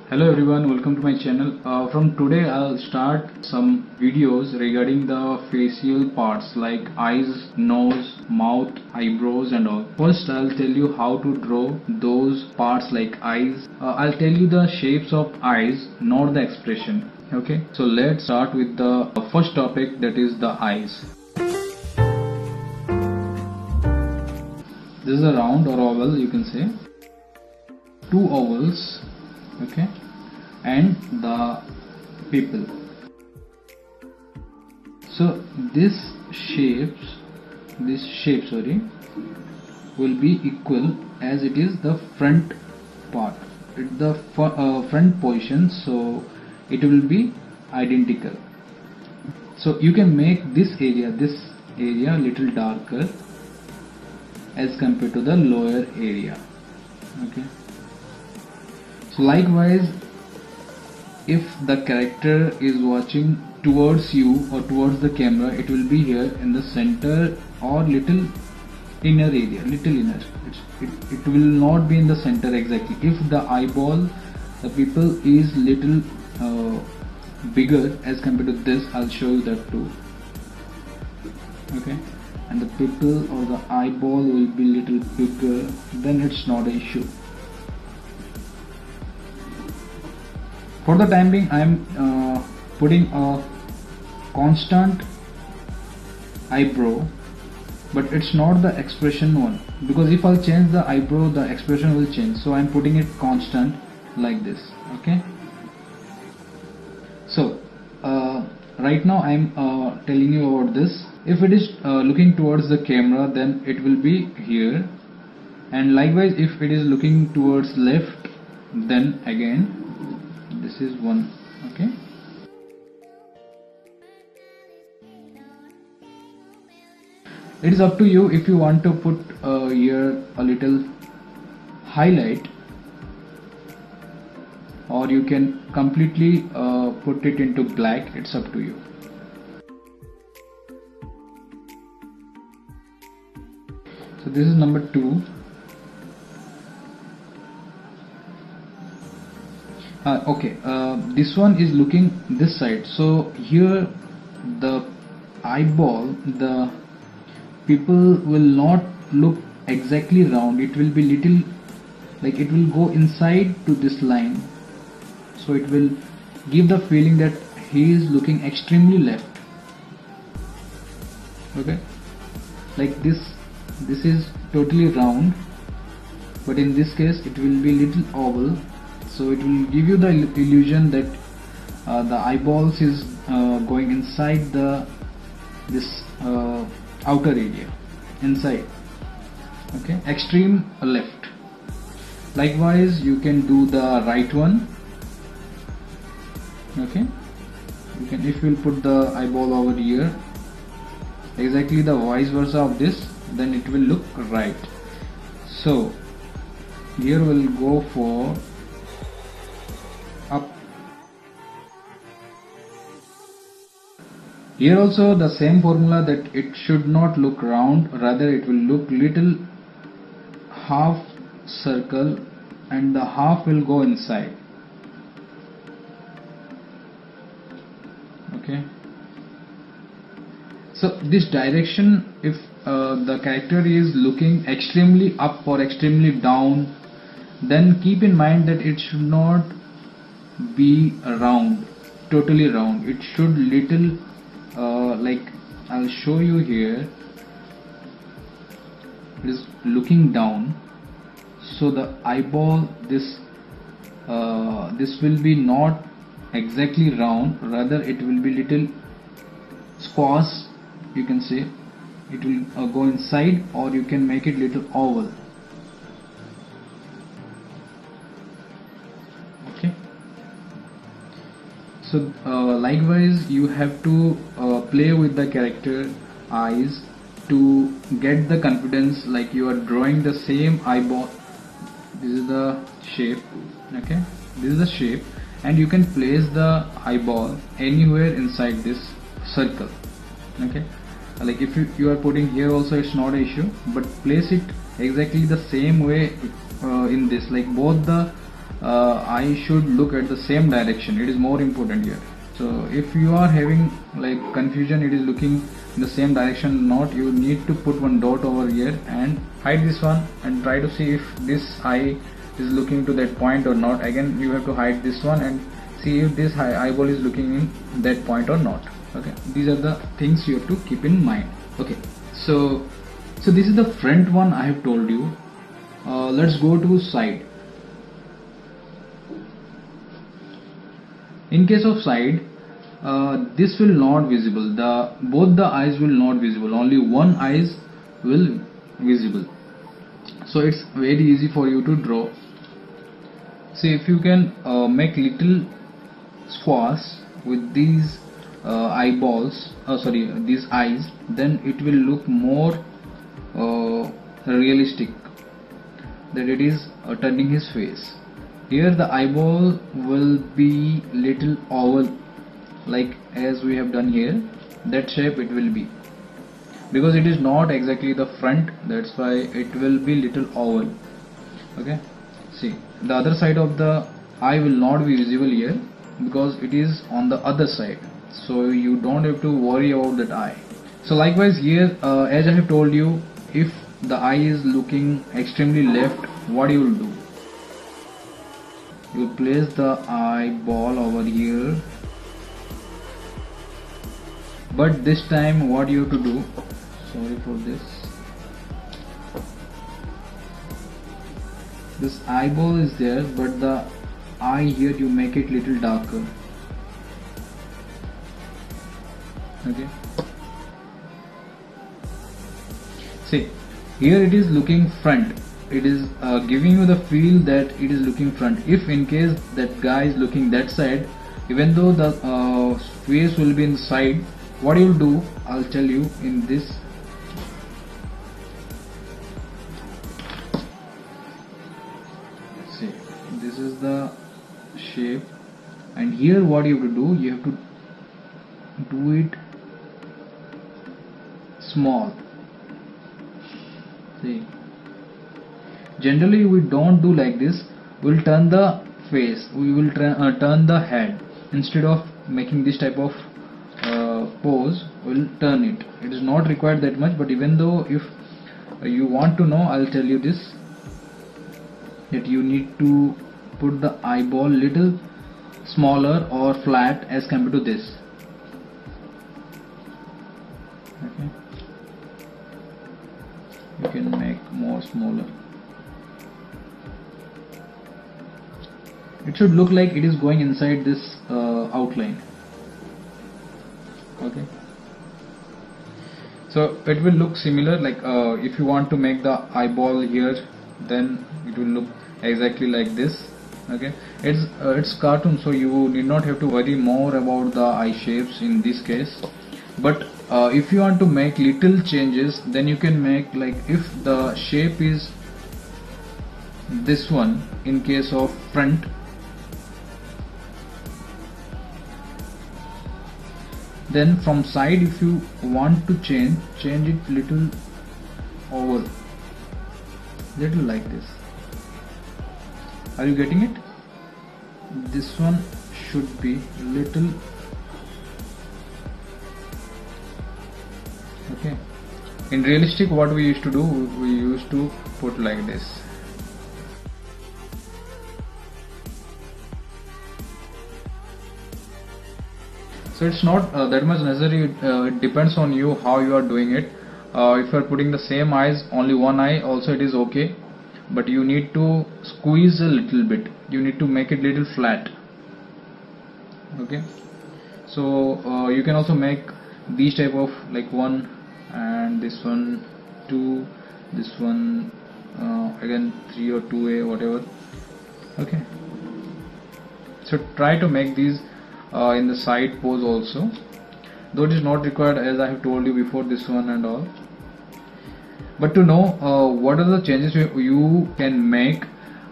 Hello everyone, welcome to my channel. From today I'll start some videos regarding the facial parts like eyes, nose, mouth, eyebrows and all. First I'll tell you how to draw those parts like eyes. I'll tell you the shapes of eyes, not the expression. Okay, so let's start with the first topic, that is the eyes. This is a round or oval, you can say. Two ovals, okay, and the pupil. So this shape will be equal as it is the front part, the front position, so it will be identical. So you can make this area a little darker as compared to the lower area. Okay, so likewise, if the character is watching towards you or towards the camera, it will be here in the center or little inner area, it will not be in the center exactly. If the eyeball, the pupil is little bigger as compared to this, I'll show you that too. Okay, and the pupil or the eyeball will be little bigger, then it's not an issue. For the time being, I am putting a constant eyebrow, but it's not the expression one, because if I'll change the eyebrow, the expression will change. So I'm putting it constant like this. Okay. So right now I'm telling you about this. If it is looking towards the camera, then it will be here, and likewise if it is looking towards left, then again this is one. Okay, it is up to you if you want to put here a little highlight, or you can completely put it into black. It's up to you. So this is number 2. Okay, this one is looking this side, so here the eyeball, the pupil will not look exactly round, it will be little, like it will go inside to this line, so it will give the feeling that he is looking extremely left. Okay, like this is totally round, but in this case it will be little oval, so it will give you the illusion that the eyeballs is going inside this outer area, inside. Okay, extreme left. Likewise you can do the right one. Okay, you can, if you will put the eyeball over here, exactly the vice versa of this, then it will look right. So here we'll go for up. Here also the same formula, that it should not look round, rather it will look little half circle, and the half will go inside. Okay, so this direction, if the character is looking extremely up or extremely down, then keep in mind that it should not be round, totally round. It should little like I'll show you here, it is looking down, so the eyeball, this will be not exactly round, rather it will be little squash, you can say. It will go inside, or you can make it little oval. Okay, so likewise you have to play with the character eyes to get the confidence, like you are drawing the same eyeball. This is the shape. Okay, this is the shape, and you can place the eyeball anywhere inside this circle. Okay, like if you are putting here also, it's not an issue, but place it exactly the same way in this, like both the eye should look at the same direction. It is more important here. So if you are having like confusion, it is looking in the same direction or not, you need to put one dot over here and hide this one and try to see if this eye is looking to that point or not. Again you have to hide this one and see if this eyeball is looking in that point or not. Okay, these are the things you have to keep in mind. Okay, so this is the front one I have told you. Let's go to side. In case of side, this will not visible. Both the eyes will not visible. Only one eyes will visible. So it's very easy for you to draw. See, if you can make little squares with these these eyes, then it will look more realistic, that it is turning his face. Here the eyeball will be little oval, like as we have done here. That shape it will be, because it is not exactly the front, that's why it will be little oval. Okay, see, the other side of the eye will not be visible here because it is on the other side, so you don't have to worry about that eye. So likewise here, as I have told you, if the eye is looking extremely left, what you will do? You place the eyeball over here, but this time what you have to do, sorry for this eyeball is there, but the eye here you make it little darker. Okay, see, here it is looking front. It is giving you the feel that it is looking front. If in case that guy is looking that side, even though the face will be inside, what you will do, I'll tell you in this. See, this is the shape, and here what you have to do, you have to do it small. See, generally we don't do like this. We'll turn the face, we will turn the head. Instead of making this type of pose, we'll turn it. It is not required that much, but even though if you want to know, I'll tell you this, that you need to put the eyeball little smaller or flat as compared to this. Okay, you can make more smaller. It should look like it is going inside this outline. Okay, so it will look similar, like if you want to make the eyeball here, then it will look exactly like this. Okay, it's cartoon, so you need not have to worry more about the eye shapes in this case. But if you want to make little changes, then you can make, like, if the shape is this one in case of front, then from side, if you want to change it little over, little like this. Are you getting it? This one should be little. Okay, in realistic, what we used to do, we used to put like this. So it's not that much necessary. It depends on you how you are doing it. If you are putting the same eyes, only one eye, also it is okay, but you need to squeeze a little bit. You need to make it little flat. Okay, so you can also make these type of, like, one, and this one 2, this one again 3 or 2A, whatever. Okay, so try to make these in the side pose also, though it is not required, as I have told you before, this one and all. But to know what are the changes you can make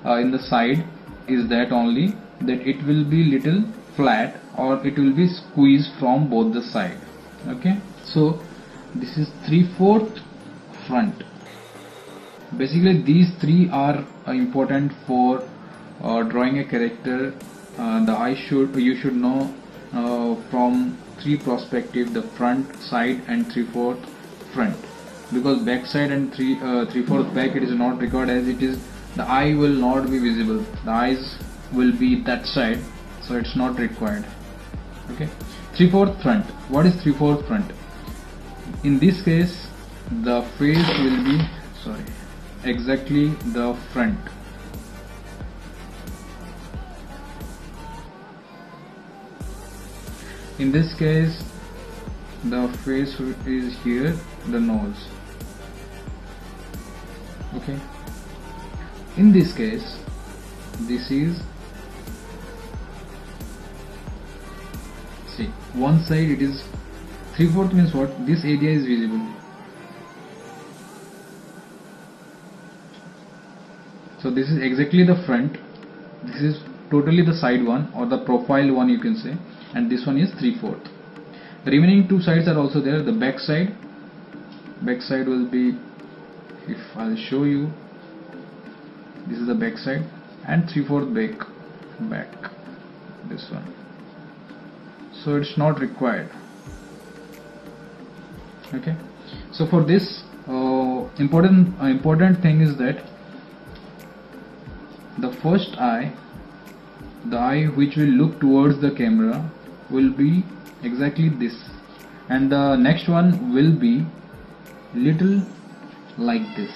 in the side, is that only that it will be little flat or it will be squeezed from both the side. Okay, so this is 3/4 front. Basically these three are important for drawing a character, the eye you should know from three perspective: the front, side, and 3/4 front. Because back side and 3/4 back, it is not required, as it is the eye will not be visible. The eyes will be that side, so it's not required. Okay, 3/4 front. What is 3/4 front? In this case, the face will be exactly the front. In this case, the face is here, the nose. Okay. In this case, this is, see, one side it is 3/4 means what? This area is visible. So this is exactly the front. This is totally the side one, or the profile one, you can say, and this one is 3/4. The remaining two sides are also there. The back side will be, if I'll show you, this is the back side, and 3/4 back, this one. So it's not required. Okay. So for this, important thing is that the first eye, the eye which will look towards the camera, will be exactly this, and the next one will be little like this.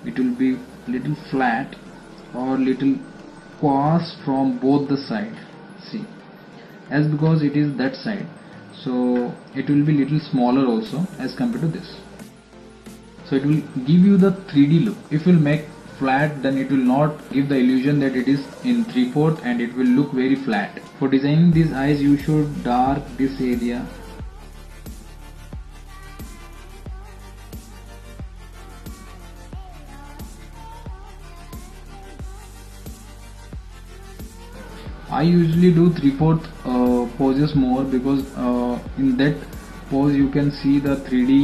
It will be little flat or little cross from both the side. See, as because it is that side, so it will be little smaller also as compared to this. So it will give you the 3D look. If you will make flat, then it will not give the illusion that it is in 3/4, and it will look very flat. For designing these eyes, you should dark this area. I usually do 3/4 poses more, because in that pose you can see the 3D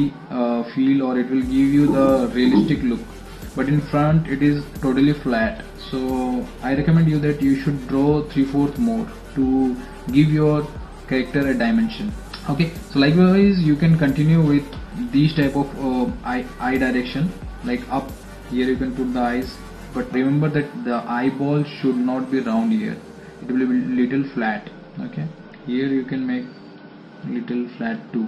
feel, or it will give you the realistic look. But in front it is totally flat, so I recommend you that you should draw 3/4 more to give your character a dimension. Okay, so likewise you can continue with these type of eye direction, like up here you can put the eyes, but remember that the eyeball should not be round here, it will be little flat. Okay, here you can make little flat too.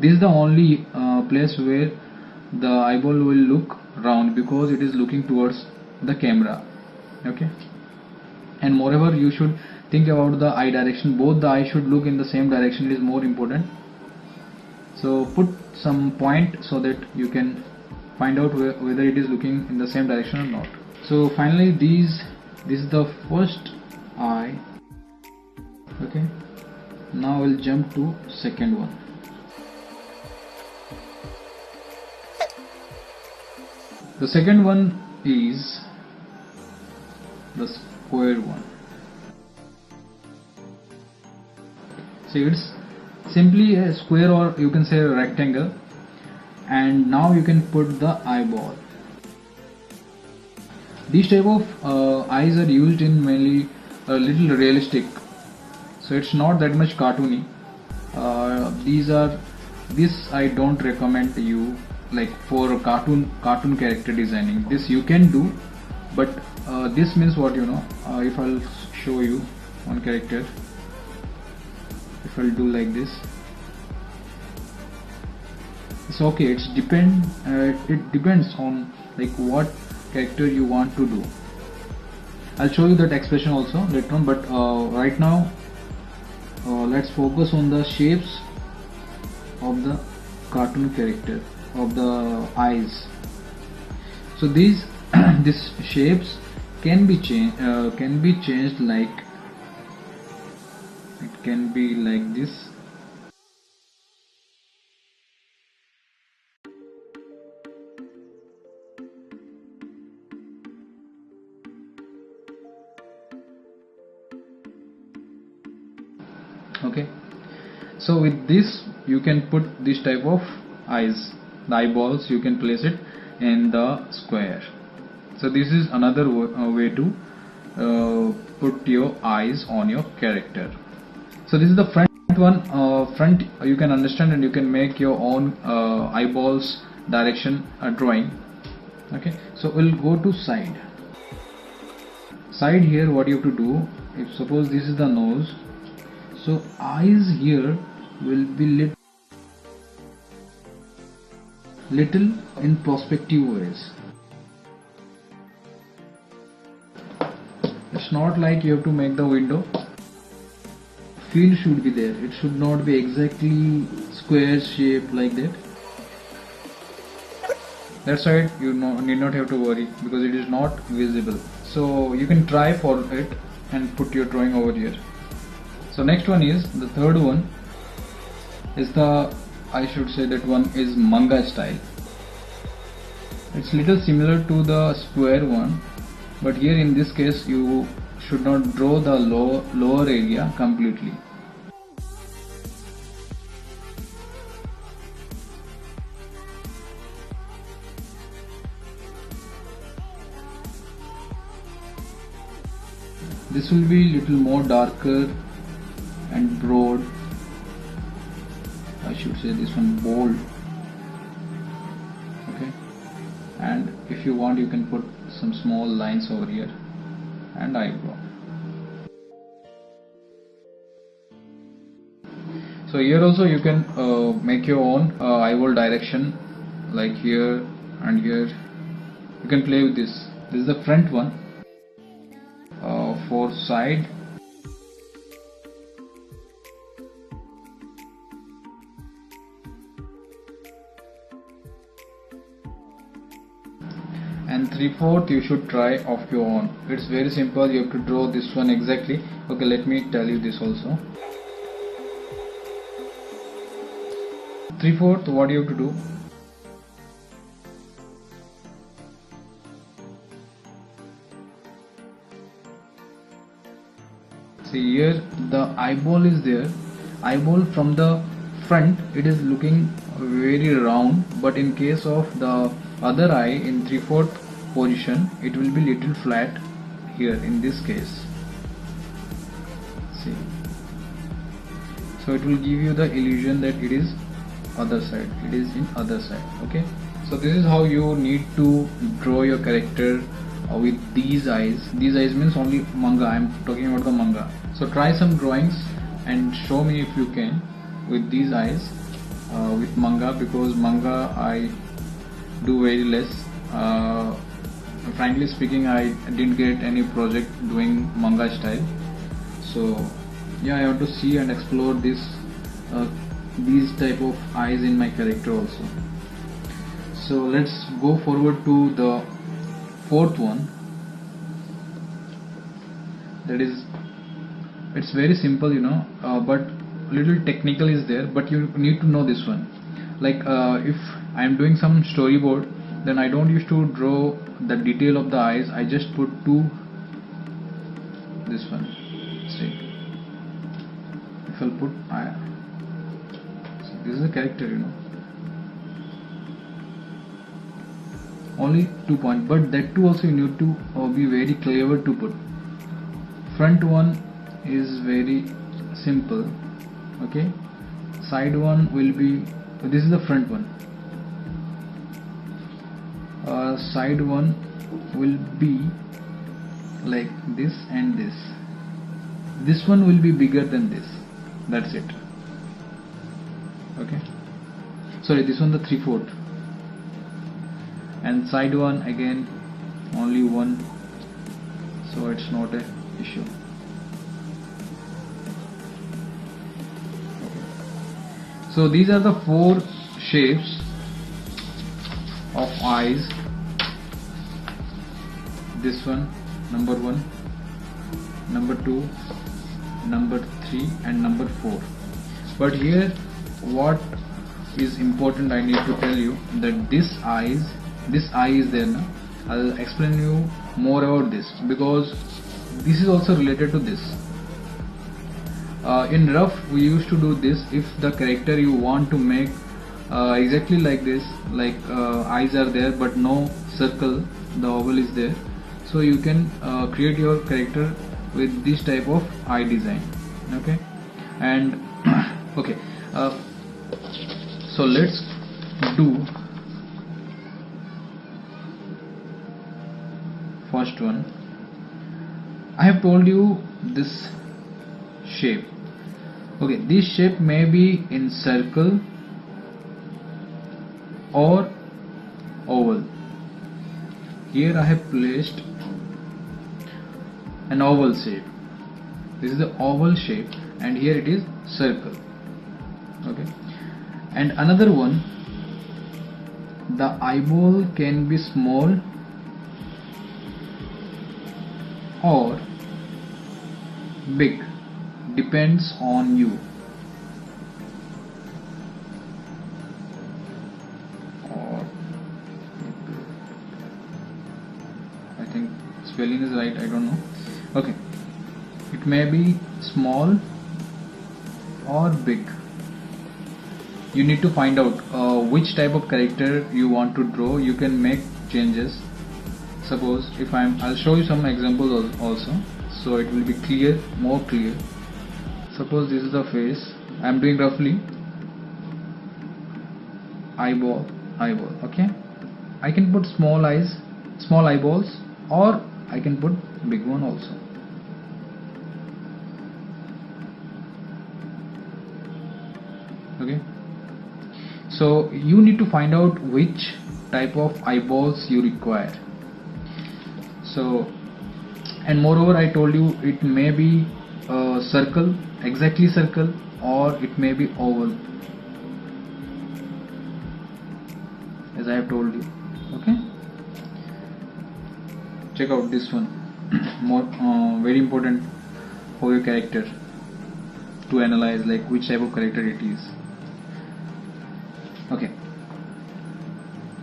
This is the only place where the eyeball will look round, because it is looking towards the camera. Okay, and moreover you should think about the eye direction. Both the eyes should look in the same direction, it is more important. So put some point so that you can find out whether it is looking in the same direction or not. So finally, this is the first eye. Okay, now we'll jump to second one. The second one is the square one. See, it's simply a square, or you can say a rectangle, and now you can put the eyeball. These type of eyes are used in mainly a little realistic, so it's not that much cartoony. This I don't recommend you, like for cartoon character designing. This you can do, but this means what, you know, if I'll show you one character, if I'll do like this, it's okay. It depends on like what character you want to do. I'll show you that expression also later on, but right now let's focus on the shapes of the cartoon character, of the eyes. So these shapes can be changed, like it can be like this. Okay, so with this you can put this type of eyes, the eyeballs, you can place it in the square. So this is another way to put your eyes on your character. So this is the front one. Front, you can understand and you can make your own eyeballs direction drawing. Okay, so we'll go to side. Side here, what you have to do, if suppose this is the nose, so eyes here will be little in perspective ways. It's not like you have to make the window. Feel should be there. It should not be exactly square shape like that. That side you need not have to worry because it is not visible. So you can try for it and put your drawing over here. So next one is the third one is the, I should say that one is manga style. It's little similar to the square one, but here in this case you should not draw the lower area completely. This will be little more darker and broad. I should say this one bold. Okay, and if you want you can put some small lines over here and eyebrow. So here also you can make your own eyeball direction, like here and here. You can play with this. This is the front one. For side, and 3/4 you should try of your own. It's very simple. You have to draw this one exactly. Okay, let me tell you this also. 3/4, what you have to do, see here the eyeball is there. Eyeball from the front it is looking very round, but in case of the other eye in 3/4 position it will be little flat here in this case. See, so it will give you the illusion that it is other side, it is in other side. Okay, so this is how you need to draw your character with these eyes. These eyes means only manga, I am talking about the manga. So try some drawings and show me if you can with these eyes with manga, because manga I do very less. Frankly speaking, I didn't get any project doing manga style. So yeah, I have to see and explore this these type of eyes in my character also. So let's go forward to the fourth one. That is, it's very simple, you know, but little technical is there, but you need to know this one. Like if I am doing some storyboard, then I don't used to draw the detail of the eyes. I just put this one. See, if I'll put eye, so this is a character, you know, only 2 points, but that too also you need to be very clever to put. Front one is very simple. Okay, side one will be, this is the front one. Side one will be like this and this. This one will be bigger than this. That's it. Okay, sorry, this one the 3/4, and side one again only one, so it's not a issue. So these are the 4 shapes of eyes. This one, number 1, number 2, number 3 and number 4. But here what is important, I need to tell you that this eye is there now. I'll explain you more about this, because this is also related to this. In rough we used to do this. If the character you want to make exactly like this, like eyes are there but no circle, the oval is there, so you can create your character with this type of eye design. Okay, and okay, so let's do first one. I have told you this shape. Okay, this shape may be in circle or oval. Here I have placed an oval shape. This is the oval shape, and here it is circle. Okay, and another one, the eyeball can be small or big, depends on you. Or I think spelling is right, I don't know. Okay, it may be small or big. You need to find out which type of character you want to draw. You can make changes. Suppose if I'll show you some examples also, so it will be clear, more clear. Suppose this is the face. I'm doing roughly eyeball. Okay, I can put small eyes, small eyeballs, or I can put big one also. Okay, so you need to find out which type of eyeballs you require. So, and moreover, I told you it may be a circle, exactly circle, or it may be oval, as I have told you. Okay, check out this one. More very important for your character to analyze, like which type of character it is. Okay,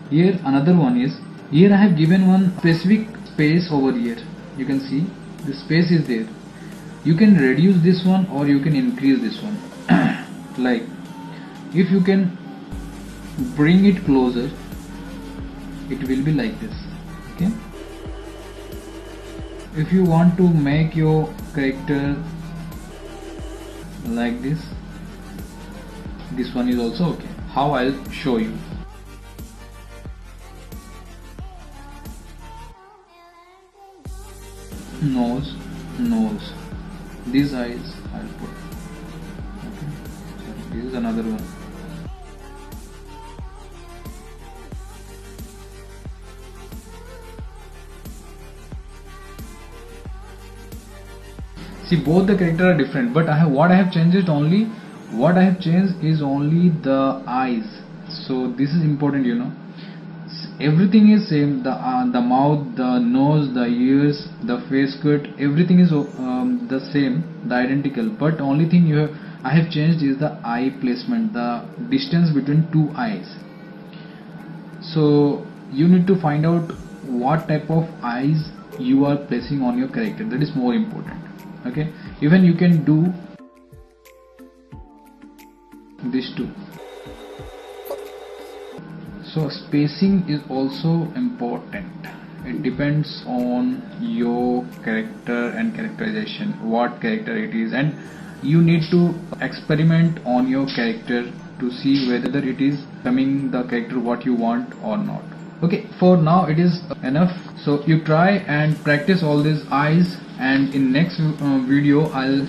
here another one is, here I have given one specific space over here. You can see the space is there. You can reduce this one or you can increase this one. Like if you can bring it closer, it will be like this. Okay, if you want to make your character like this, this one is also okay. How? I'll show you. Nose, these eyes I'll put. Okay, so this is another one. See, both the characters are different, but what I have changed is only the eyes. So this is important, you know. Everything is same, the mouth, the nose, the ears, the face cut, everything is the same, the identical, but only thing I have changed is the eye placement, the distance between two eyes. So you need to find out what type of eyes you are placing on your character. That is more important. Okay, even you can do this too. So spacing is also important. It depends on your character and characterization, what character it is, and you need to experiment on your character to see whether it is becoming the character what you want or not. Okay, for now it is enough. So you try and practice all these eyes, and in next video I'll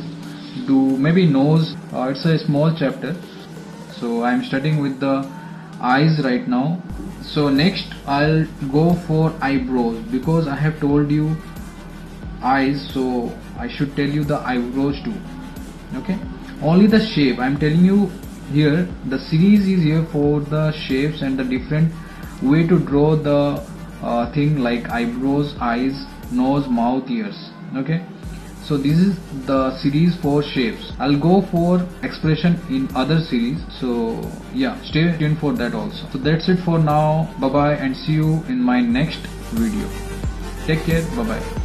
do maybe nose. It's a small chapter, so I'm starting with the eyes right now. So next I'll go for eyebrows, because I have told you eyes, so I should tell you the eyebrows too. Okay, only the shape I'm telling you here. The series is here for the shapes and the different way to draw the thing like eyebrows, eyes, nose, mouth, ears. Okay, so this is the series for shapes. I'll go for expression in other series, so yeah, stay tuned for that also. So that's it for now. Bye bye, and see you in my next video. Take care. Bye bye.